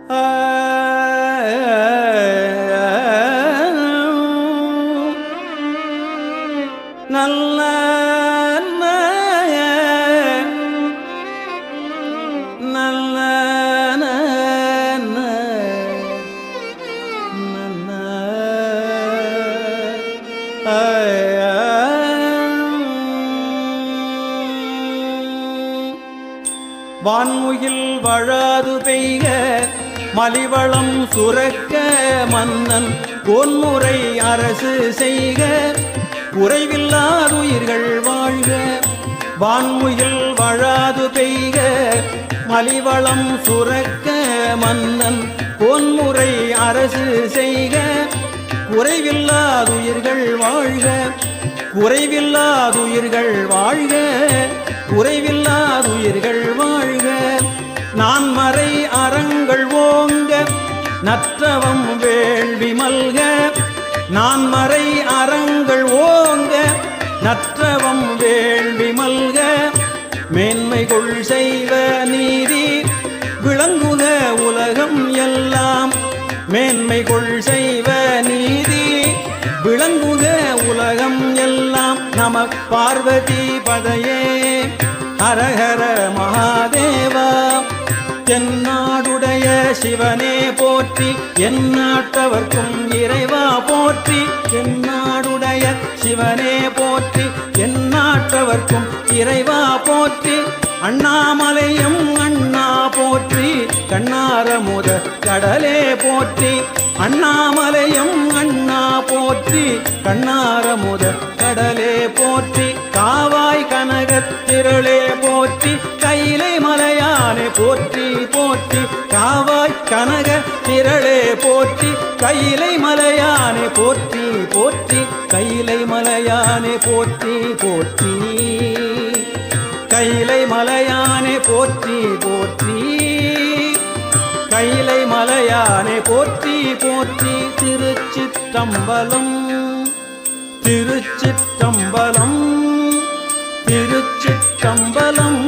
நல்ல நல்ல வான்முகில் வழாது பெய்க மலிவளம் சுரக்க மன்னன் பொன்முறை அரசு செய்க குறைவில்லாதுயிர்கள் வாழ்க. வான்முகில் வழாது பெய்க மலிவளம் சுரக்க மன்னன் பொன்முறை அரசு செய்க குறைவில்லாதுயிர்கள் வாழ்க. குறைவில்லாதுயிர்கள் வாழ்க. குறைவில்லாதுயிர்கள் வாழ்க. நான்மறை அறங்கள் ஓங்க நற்றவம் வேள்வி மல்க. நான்மறை அறங்கள் ஓங்க நற்றவம் வேள்வி மல்க. மேன்மைகொள் செய்வ நீதி விளங்குக உலகம் எல்லாம். மேன்மைகொள் செய்வ நீதி விளங்குக உலகம் எல்லாம். நம பார்வதி பதையே ஹரஹர மகாதேவா. தென்னாடுடைய சிவனே போற்றி எந்நாட்டவர்க்கும் இறைவா போற்றி. தென்னாடுடைய சிவனே போற்றி எந்நாட்டவர்க்கும் இறைவா போற்றி. அண்ணாமலையும் அண்ணா போற்றி கண்ணாரமுத கடலே போற்றி. அண்ணாமலையும் அண்ணா போற்றி கண்ணாரமுத கடலே போற்றி. காவாய் கனகத்திரளே போற்றி கைலை மலையானே போற்றி போற்றி. காவாய் கனக திரளே போற்றி கைலை மலையானே போற்றி போற்றி. கைலை மலையானே போற்றி போற்றி. கைலை மலையானே போற்றி போற்றி. கைலை மலையானே போற்றி போற்றி. திருச்சிற்றம்பலம் திருச்சிற்றம்பலம் திருச்சிற்றம்பலம்.